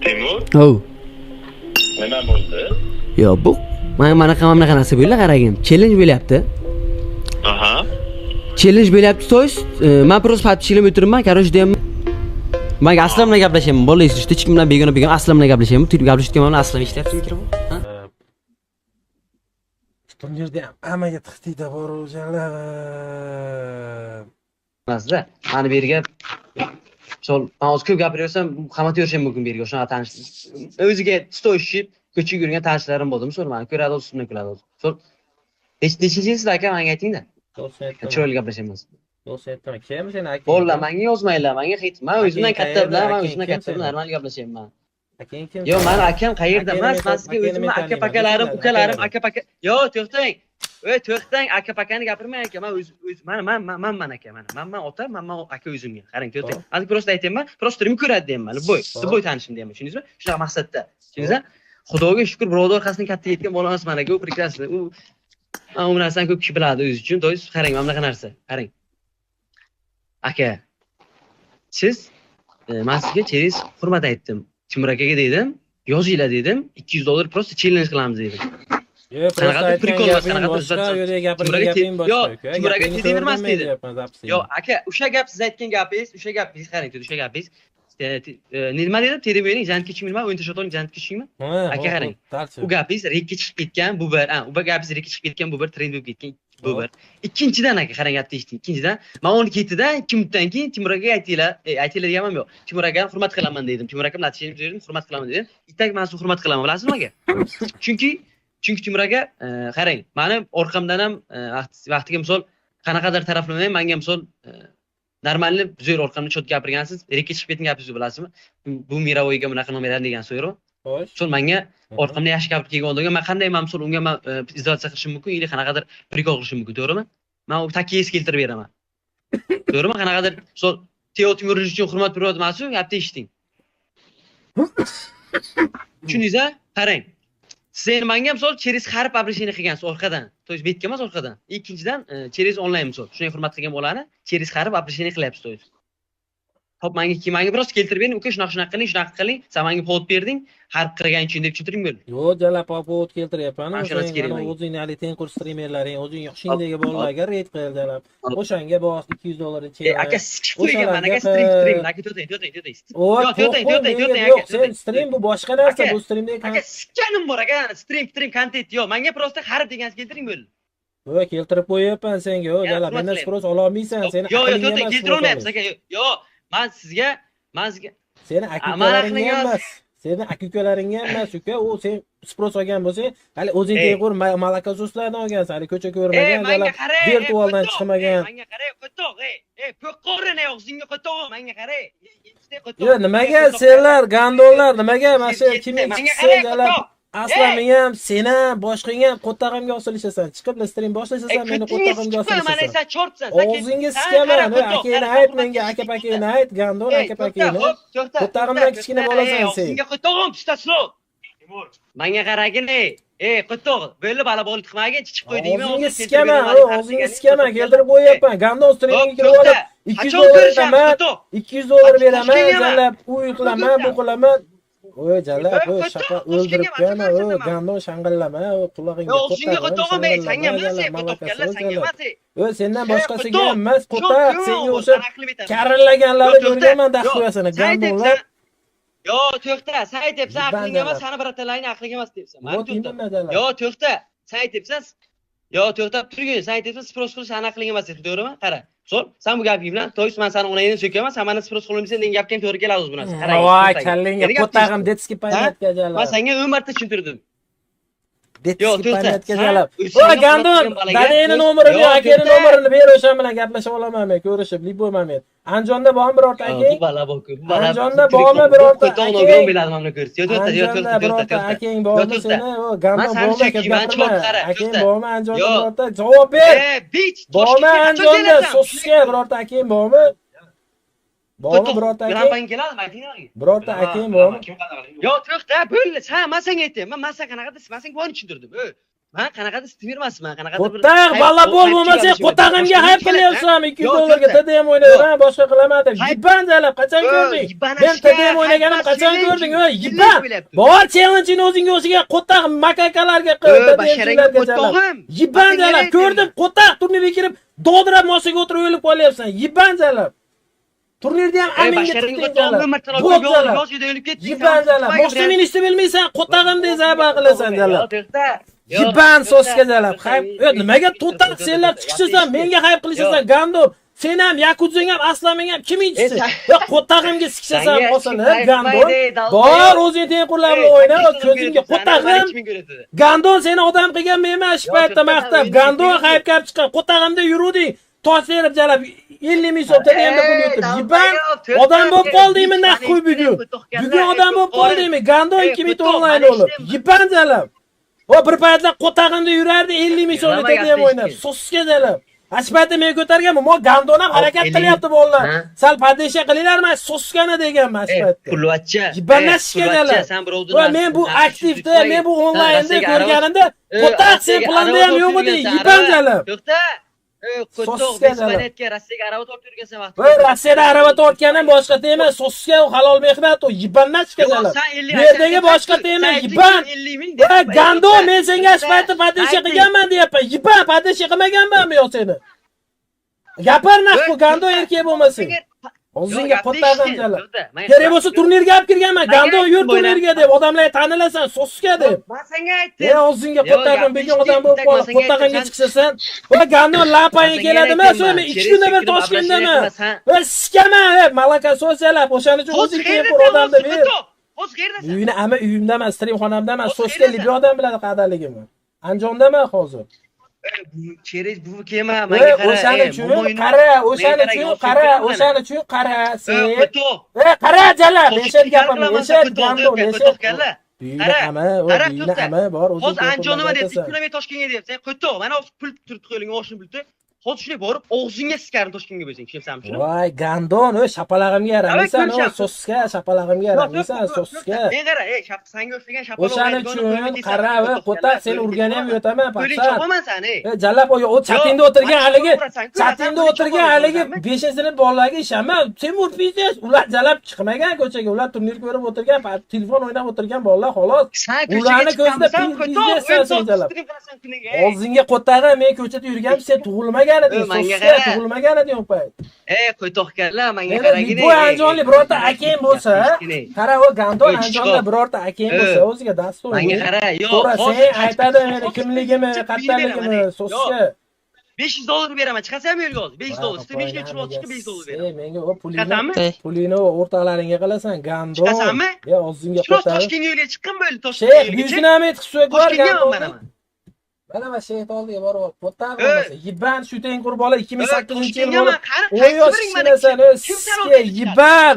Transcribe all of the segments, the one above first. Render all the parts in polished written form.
Timur, Oh. nima bo'ldi? Yo, bu manaqa narsa bo'ldi, qaragin. Challenge bo'lyapti. Aha. Challenge bo'lyapti, to'ys. Men просто patishilib o'tiribman, короче deyman. Menga aslan bilan gaplashyapman. Bola eshitishdi, hech kim bilan begona aslan bilan gaplashyapman. Turib gaplashayotganman, aslan eshityapti mikrofon. Ha? Turnirda ham hammaga tiqtiyda bor o'shalar. Emasda, mani bu yerga misol, men hozir ko'p gapiraversam, qamatib yuborishim mumkin bu yerga. O'shanaqa tanish. O'ziga stoyishib, ko'chib yurgan tanishlarim bo'ldi. Misol, meni ko'radi, o'zimdan kuladi. Misol, nechinchisiz aka, menga ayting-da. Chiroyli gaplashyapmiz. Do'st aytdim, kim sen aka? Bolalar, menga yozmanglar, menga hech. Men o'zimdan katta bilan, men o'zimdan katta bilan normal gaplashyapman. Akang kim? Yo, meni akam qayerda emas, men sizga o'zimni aka-pakalarim, ukalarim, aka-paka. Yo, to'xtang. To'xtang, aka-pakani gapirmang aka. Men man aka, man ota, man aka o'zimga. Qarang, to'xtang. Hozir prosta aytayman, prosta nim ko'radi deyman, Boy tanishim deyman, tushundingizmi? Shunaqa maqsadda. Tushundingizmi? Xudoga shukr, birodar orqasidan katta yetgan bola emasman aka, u prekrasniy. U narsani ko'p kishi biladi o'zi uchun. Do'st, qarang, mana bunaqa narsa. Qarang. Aka, siz men sizga через hurmat aytdim. Timur akaga dedim, yozinglar dedim, $200 prosta challenge qilamiz dedim. Yo, prosta prikol qanaqa boshqa yo'lda gapirgan boshqa. Yo, Timur aka temirmas dedi. Yo, aka, o'sha gap siz aytgan gapingiz, o'sha gapingiz qarang, o'sha gapingiz. Nima dedi? Terimyoning jantka chimilma, o'yin tashotoning jantka chimilma. Aka qarang. U gapingiz rekka chiqib ketgan, bu bir. U gapingiz rekka chiqib ketgan, bu bir trend bo'lib ketgan. Bu bir. Ikkinchidan aka qarang gapni eshiting. Ikkinchidan, men 12 2 minutdan keyin Timur akaga aytinglar deganim yo'q. Timur akani hurmat qilaman dedim. Timur akam natijani berdim, hurmat qilaman dedim. Ittak men sizni hurmat qilaman, bilasizmi aka? Chunki Timur aka qarang, meni orqamdan ham vaqtiga misol qanaqadir taraflamayman, menga misol normalni zo'r orqamda chot gapirgansiz, rekka chiqib ketgan gapingizni bilasizmi? Bu Miravoyga bunaqa nomerlar degan so'yro. Xo'sh. So'ng menga orqamda yaxshi gapirib kelgan o'rniga men qanday misol unga men izolyatsiya qilishim mumkin, yoki qanaqadir prikol qilishim mumkin, to'g'rimi? Men u takiz keltirib beraman. To'g'rimi? Qanaqadir misol Teo Timurovich uchun hurmat beryapman-ku, gapni eshiting. Tushundingiz-a? Qarang. Siz menga misol через harf обращение qilgansiz orqadan. To есть betga emas orqadan. Ikkinchidan через onlayn misol. Shunday hurmat qilgan bolani через harf обращение qilyapsiz, to есть. Hop, menga biroz keltirib bering, uka shunaqa qiling. Sen menga povod berding, harf qilgan uchun deb tushuntiring bo'ldi. Yo'q, jala povod keltiryapman. O'zing hali tengqur streamerlaring, o'zing yo'qshingdagi bolalarga reyt qil jalab. O'shanga bos $200 chek. Aka, sichib qo'ygan, men aka stream, aka to'xtang. Yo'q, sen stream bu boshqa narsa, bu streamda aka sikkanim bor aka, stream content yo'q. Menga prosta harf degansiz keltiring bo'ldi. Yo'q, keltirib qo'yapman senga. Yo'q, jalab, mendan sпрос ola olmaysan, seni. Yo'q, to'xtang, keltirolmayapsiz aka. Yo'q, men sizga seni aka-ukalaring emas. Seni aka-ukalaring emas, uka. U sen spros olgan bo'lsang, hali o'zing tengqur malaka so'zlardan olgansan, hali ko'cha ko'rmagan, virtualdan chiqmagan. Menga qarang, qo'toq, po'qqo'rini og'zingga qo'toq, menga qarang. Yo, nimaga senlar, gandonlar, nimaga mana shu kimning chiqsa jalab. Aslan men ham, sen ham, boshqang ham qo'ttag'imga osilishasan. Chiqib stream boshlashasan, meni qo'ttag'imga osilishasan. Mana esa chortsan. O'zingga sikaman, akangni ayt menga, aka-pakangni ayt, gandon aka-pakangni. Qo'ttag'imdan kichkina bolasan sen. O'zingga qo'ttag'im pistaslo. Timur, menga qaragin, qo'ttog', bo'lib bala bo'lib chiqmagin, chiqib qo'ydingmi? O'zingga sikaman, o'zingga sikaman, keltirib qo'yapman. Gandon streamingga kirib olib $200 beraman, jalab, uy qilaman, bu qilaman. Oy jalab, shaqa o'ldiribgan, gandon shang'illama, qulog'ingga o'zingga qo'tog'im, senga emas, qo'tog'ganlar senga emas. Sendan boshqasiga emas, qo'taq, senga o'sha karillaganlarni ko'rganman daxtoyasini, gandonlar. Yo, to'xta, sen aytibsan, aqling emas, seni birotalarning aqling emas debsan. Yo, to'xta, sen aytibsan. Yo, to'xtab turgin, sen aytibsan, spros qilish seni aqling emas, to'g'rimi? Qara. So'l, sen bu gaping bilan, to'ys men seni onlayndan so'kaman, sen meni spros qo'limsan degan gapga to'g'ri keladi o'zi bu narsa. Qarang. Voy, kallingga qo'tag'im detskiy paytga jalab. Men senga 10 marta tushuntirdim. Detskiy paytga jalab. Voy, gandon, dadangning nomerini, akaning nomerini ber, o'sha bilan gaplashib olaman men, ko'rishib, liboy moment. Andijonda bormi birorta akang? Bala boku. Andijonda bormi birorta akang? Qo'tog'im biladi mana ko'rsiz. Yo, to'xta. Akang bormi seni? Gandon bormi akang bormi Andijonda birorta? Javob ber. Bormi Andijonda? So'zga birorta akang bormi? Bormi birorta akang? Men keladimi aytinglar. Birorta akang bormi? Yo, to'xta, bo'ldi. Men senga aytdim. Men sen qanaqa desiz? Men senga buni tushuntirdim. Men qanaqadir istimir emasman, qanaqadir Qo'taq balla bo'lmasa qo'tag'imga hayp qilyapsan, 200 dollarga TDM o'ynayman, boshqa qilaman deb. Yiban jalab, qachon ko'rding? Men TDM o'ynaganim qachon ko'rding? Ey, yiban. Bor challenge-ni o'zingga o'ziga qo'taq makakalarga qilib, yiban jalab, ko'rdim, qo'taq turnirga kirib, dodirab mosiga o'tirib o'lib qolyapsan. Yiban jalab. Turnirda ham aminga yiban jalab. Boshqa minishni bilmaysan, qo'tag'imdek zaba qilasan jalab. Yiban so'sga jalab. Nimaga to'taq senlar chiqishasan, menga hayp qilishasan, Gando. Sen ham Yakuzing ham Aslaming ham kiminchisi? Yo'q, qo'tag'imga sikishasan, qo'sini, Gando. Bor, o'zing tengqurlar bilan o'yna, ko'zingga qo'tag'im. Gando seni odam qilgan menman shu paytda maqtab. Gando hayp kelib chiqqan, qo'tag'imda yuruvding. Tosh berib jalab 50 ming so'm TDMda pul yutib. Yiban odam bo'lib qoldingmi naq qo'y bugun? Bugun odam bo'lib qoldingmi? Gando 2 ming onlayn olib. Yiban jalab. O bir paytlar qo'tag'imda yurardi 50 ming so'm TDM o'ynab. So'sga jalab. Ashpatda men ko'targanman, mo Gandon ham harakat qilyapti bolalar. Sal padesha qilinglarmi? So'skani deganman ashpatda. Pulvachcha. Yibanlashga jalab. Va men bu aktivda, men bu onlaynda ko'rganimda qo'taq sen planda ham yo'q edi. Yiban jalab. To'xta. Qo'toq Bespanetga Rossiyaga arava tortib yurgansan vaqt. Voy, Rossiyada arava tortganim boshqa tema, so'sga halol mehnat, u yibanlashga jalab. Bu yerdagi boshqa tema yiban. Voy, Gando, men senga ashpatda padesha qilganman deyapman. Yiban, padesha qilmaganmanmi yo seni? Gapir naqbu Gando erkak bo'lmasang. O'zingga qo'tag'im jalab. Kerak bo'lsa turnirga olib kirganman. Gando yur turnirga deb, odamlarga tanilasan, so'sga deb. Men senga aytdim. O'zingga qo'tag'im begon odam bo'lib qol, qo'tag'imga chiqsasan, va Gando lapangga keladimi? So'mi 2 kunda bir Toshkentdami? Va sikama, malaka so'zalab, o'shaning uchun o'zing tengqur odamda ber. O'z qayerdasan? Uyini ama uyimdaman, stream xonamdaman, so'zga libyo odam biladi qadaligimni. Anjondaman hozir. Cheres bu kema, menga qara. O'shaning uchun qara, sen. Qara jalab, eshit gapimni, eshit Gando, eshit. Qara, bor, o'zing. Hozir Anjonima deb 2 kilometr Toshkentga deyapsan. Qo'toq, mana pul turib qo'ying, oshni pulni. Hozir shunday borib, og'zingga siskarim Toshkentga bo'lsang, tushunsanmi shuni? Voy, Gandon, so'zlag'imga yaramaysan, so'sga, shapalag'imga yaramaysan, so'sga. Men qara, senga o'xshagan shapaloq. O'shaning uchun qara va qo'taq sen urgani ham yo'taman, Qo'ling paxsa. chopaman seni. Jalab, o chatingda o'tirgan haligi 5-sinf bolalarga ishonma. Sen urpiysiz, ular jalab chiqmagan ko'chaga, ular turnir ko'rib o'tirgan, telefon o'ynab o'tirgan bolalar xolos. Ularni ko'zida pingisan jalab. O'zingga qo'tag'im, men ko'chada yurganman, sen tug'ilmagan tug'ilmagan edi yo'q payt. Qo'toqlar, menga qaragin. Bu anjonli birorta akang bo'lsa, qara, o Gandon anjonda birorta akang bo'lsa, o'ziga dastur. Menga qara, yo'q. Sen aytadi meni kimligimni, qattaligimni, so'zga. 500 dollar beraman, chiqasam yo'lga hozir. 500 dollar. Streamishga tushib olishga 500 dollar beraman. Menga o pulini o'rtalaringga qilasan, Gandon. Chiqasanmi? Yo, o'zingga qo'tar. Toshkentga yo'lga chiqqan bo'ldi, Toshkentga. Sheyx, 100 dinamit qilib qo'yar Gandon. Mana sheyx oldiga borib, qo'tar bo'lmasa, yiban shu tengqur bola 2008-yil bo'lib, yiban.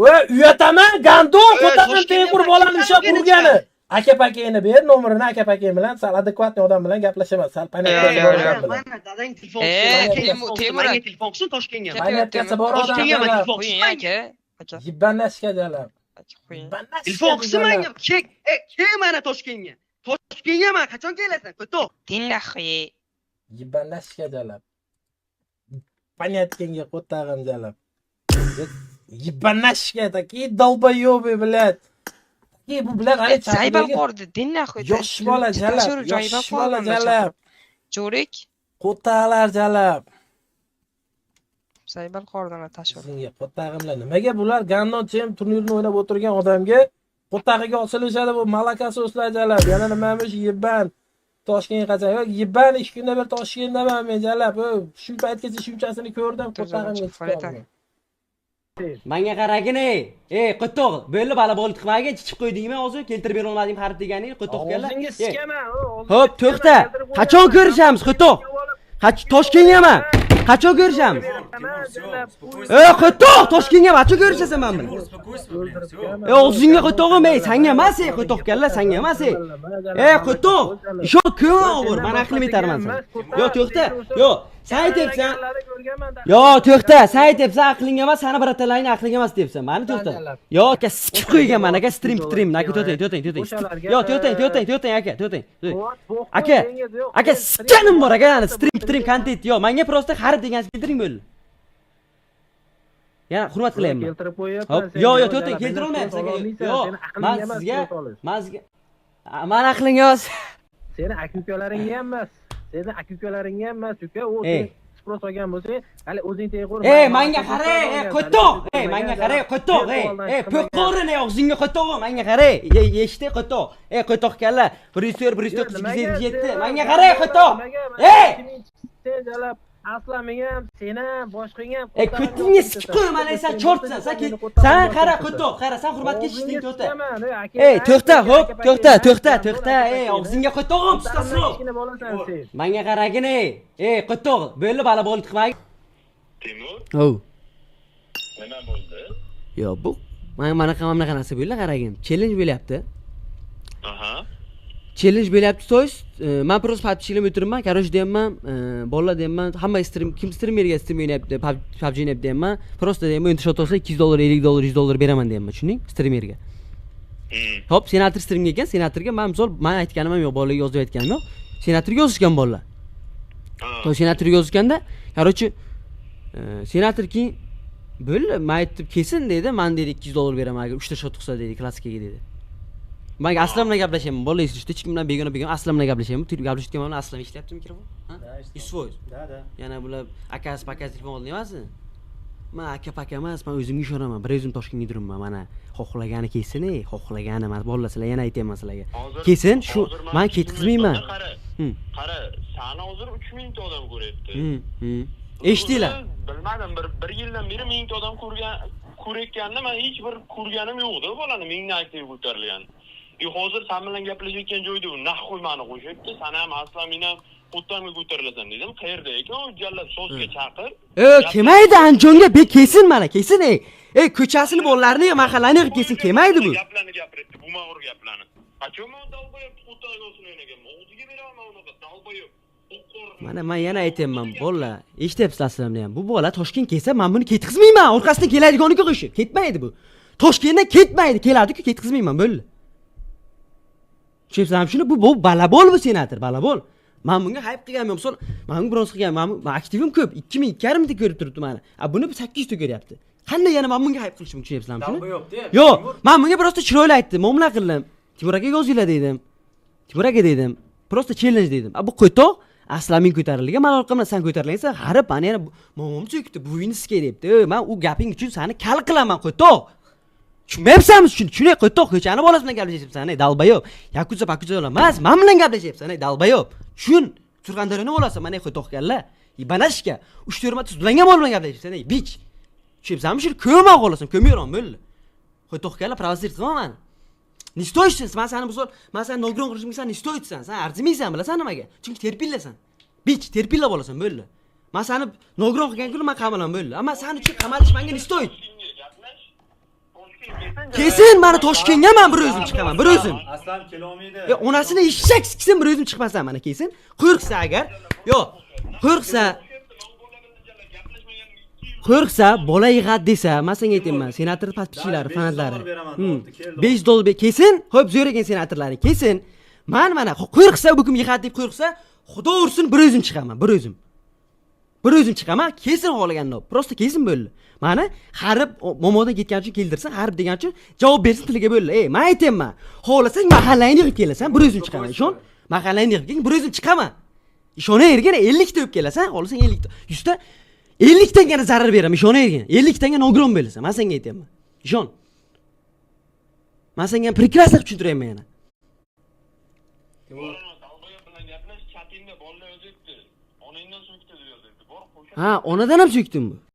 Va uyataman, Gandon qo'taqdan tengqur bolani ushlab urgani. Aka pakangni ber, nomerini aka pakang bilan sal adekvatniy odam bilan gaplashaman, sal panetkacha bor odam bilan. Mana dadang telefon qilsin Toshkentga. Panetkacha bor odam bilan. Yibanlashga jalab. Telefon qilsin menga, kel mana Toshkentga. Toshkentga men qachon kelasan? Qo'toq. Tinlahi. Yibanlashga jalab. Panetkanga qo'tag'im jalab. Yibanlashga taki dolboyo'bi bilat. Bu bilan qani Saybal qordi, dinlahi. Yosh bola jalab. Jo'rik. Qo'taqlar jalab. Saybal qordan tashir. Sizga qo'tag'imlar nimaga bular Gandon chem turnirni o'ynab o'tirgan odamga qo'tag'iga osilishadi, bu malaka so'zlar jalab. Yana nimamish yiban. Toshkentga qachon? Yo'q, yiban 2 kunda bir Toshkentdaman men jalab. Shu paytgacha shunchasini ko'rdim, qo'tag'imga chiqdi. Menga qaragin, qo'toq, bo'lib bala bo'lib chiqmaga chiqib qo'ydingmi hozir? Keltirib bera olmading xarid deganing, qo'toq kellar. O'zingga sikaman. Xo'p, to'xta. Qachon ko'rishamiz, qo'toq? Toshkentgami? Qachon ko'rishamiz? Qo'toq, Toshkentga qachon ko'rishasan men bilan? O'zingga qo'tog'im, senga emas, qo'toq kellar, senga emas. Qo'toq, shu ko'ngil og'ir, men aqlim yetarman sen. Yo'q, to'xta. Yo'q, Sen aytyapsan. Yo, to'xta, sen aytyapsan aqling emas, seni biratalaring aqling emas deyapsan. Meni to'xta. Yo, aka sikib qo'yganman, aka stream, aka to'xtang. Yo, to'xtang, aka, to'xtang. Aka, sikkanim bor, aka, stream content. Yo, menga prosta xarid degansiz keltiring bo'ldi. Yana hurmat qilayapman. Keltirib qo'yapman. Hop, yo, to'xtang, keltira olmayapsiz aka. Yo, men sizga men aqling emas. Seni aka-ukalaringga ham emas. Seni aka-ukalaringga ham emas, uka. U spros olgan bo'lsa, hali o'zing teg'ur. Menga qara, qo'toq. Menga qara, qo'toq. Po'qorini og'zingga qo'toq, menga qara. Eshitdi qo'toq. Qo'toq kalla. 104 menga qara, qo'toq. Sen jalab aslan menga ham, sen ham, boshqang ham. Ko'tingga sikib qo'yaman, sen chortsan. Sen qara, qo'toq, qara, sen hurmatga eshitding, to'xta. To'xta, hop, to'xta. Og'zingga qo'tog'im tutasizlar. Menga qaragin, qo'toq, bo'ldi bala bo'ldi qilmang. Timur, Hov. nima bo'ldi? Yo, bu mana narsa bo'ldi, qaragin. Challenge bo'lyapti. Aha. Challenge bo'lyapti, to'ys. Men просто PUBG o'tiribman, короче deyapman, bolalar deyapman, hamma kim streamerga stream o'ynayapti, PUBG o'ynayapti deyapman. Просто deyapman, o'yin shot olsa $200, $50, $100 beraman deyapman, tushuning? Streamerga. Hop, senator streamga ekan, senatorga men misol men aytganim ham yo'q, bolalarga yozib aytganim yo'q. Senatorga yozishgan bolalar. Senatorga yozishganda, короче, senator keyin bo'ldi, men aytib kelsin dedi, men dedi $200 beraman agar 3 ta shot qilsa dedi, klassikaga dedi. Men aslan bilan gaplashayman, bolalar eshitishdi, hech kim bilan begona aslan bilan gaplashayman. Gaplashayotganman, aslan eshityapti mikrofon? Ha? Yusuf. Da. Yana bular akasi telefon oldi emasmi? Men aka emas, men o'zimga ishonaman. Bir o'zim Toshkentga yuribman, mana xohlagani kelsin, xohlagani men bolalar sizlar yana aytayman sizlarga. Kelsin, shu men ketkizmayman. Qara, sani hozir 3000 ta odam ko'ryapti. Eshitdinglar? Bilmadim, bir yildan beri 1000 ta odam ko'rayotganda men hech bir ko'rganim yo'q-da, bolani mingdan aktiv ko'tarilgan. Hozir sen bilan gaplashayotgan joyda u nahvoy meni qo'shyapti, sen ham aslan men ham o'ttamga ko'tarilasan dedim. Qayerda ekan u jallab so'zga chaqir. Kelmaydi Anjonga, kelsin mana, kelsin. Ko'chasini bolalarni, mahallani qilib kelsin, kelmaydi bu. Gaplarni gapiryapti, bu mag'rur gaplarni. Qachon dalboyib o'ttamga olsin o'ynagan. O'ziga beraman unaqa dalboyib. Mana men yana aytayman, bolalar, eshityapsizlar sizlarni ham. Bu bola Toshkent kelsa, men buni ketkizmayman. Orqasidan keladiganiga qo'shib, ketmaydi bu. Toshkentdan ketmaydi, keladi-ku, ketkizmayman, bo'ldi. Tushunibsizmi shuni? Bu balabol bu senator, balabol. Men bunga hype qilganman, misol, men bunga bronz qilganman, men aktivim ko'p, 2000 ta ko'rib turibdi meni. Buni 800 ta ko'ryapti. Qanday yana men bunga hype qilishim, tushunayapsizmi shuni? Yo'q, men bunga prosta chiroyli aytdim, muomala qildim. Timur aka yozinglar dedim. Timur aka dedim, prosta challenge dedim. Bu qo'toq aslan men ko'tarilgan, men orqamdan sen ko'tarilgansan, harib meni yana momom cho'kdi, buvingni sikay debdi. Men u gaping uchun seni kal qilaman, qo'toq. Tushunmayapsanmi shuni? Shunday qo'toq ko'chani bolasi bilan gaplashyapsan, dalbayob. Yakuza emas, men bilan gaplashyapsan, dalbayob. Tushun, Surxondaryoning bolasi, mana qo'toq kalla. Banashka, 3-4 marta sudlangan bol bilan gaplashyapsan, bich. Tushunayapsanmi? Shuni ko'ma qolasan, ko'mayram bo'ldi. Qo'toq kalla провоцировать qilma. Ne stoysan? Men seni nogron qilishimga sen ne stoysan? Sen arzimaysan, bilasan nimaga? Chunki terpillasan. Bich, terpilla bo'lasan, bo'ldi. Men seni nogron qilgan kuni men qamalan bo'ldi. Ammo sen uchun qamalish menga ne stoyt? Kesin meni Toshkentga men bir o'zim chiqaman, bir o'zim. Aslan kelolmaydi. Onasini eshak siksin, bir o'zim chiqmasam mana kesin. Qo'rqsa agar, qo'rqsa, bola yig'adi desa, men senga aytayman, senator patchilar, fanatlari. $5 kesin, xo'p, zo'r ekan senatorlaring, kesin. Men mana qo'rqsa, bu kim yig'adi deb qo'rqsa, xudo ursin, bir o'zim chiqaman, bir o'zim. Bir o'zim chiqaman, kesin xohlagandan, prosta kesin bo'ldi. Mana harib momodan ketgan uchun keldirsa, harib degan uchun javob bersin tiliga bo'ldi. Men aytayman, xohlasang mahallangni yig'ib kelasan, bir o'zim chiqaman, ishon. Mahallangni yig'ib keling, bir o'zim chiqaman. Ishonavergin, 50 ta o'p kelasan, xohlasang 50 ta. 100 ta 50 tangani zarar beraman, ishonavergin. 50 tanga nogron bo'lasan, men senga aytayman. Ishon. Men senga prekrasno tushuntiryapman yana. Ha, onadan ham so'kdim bu.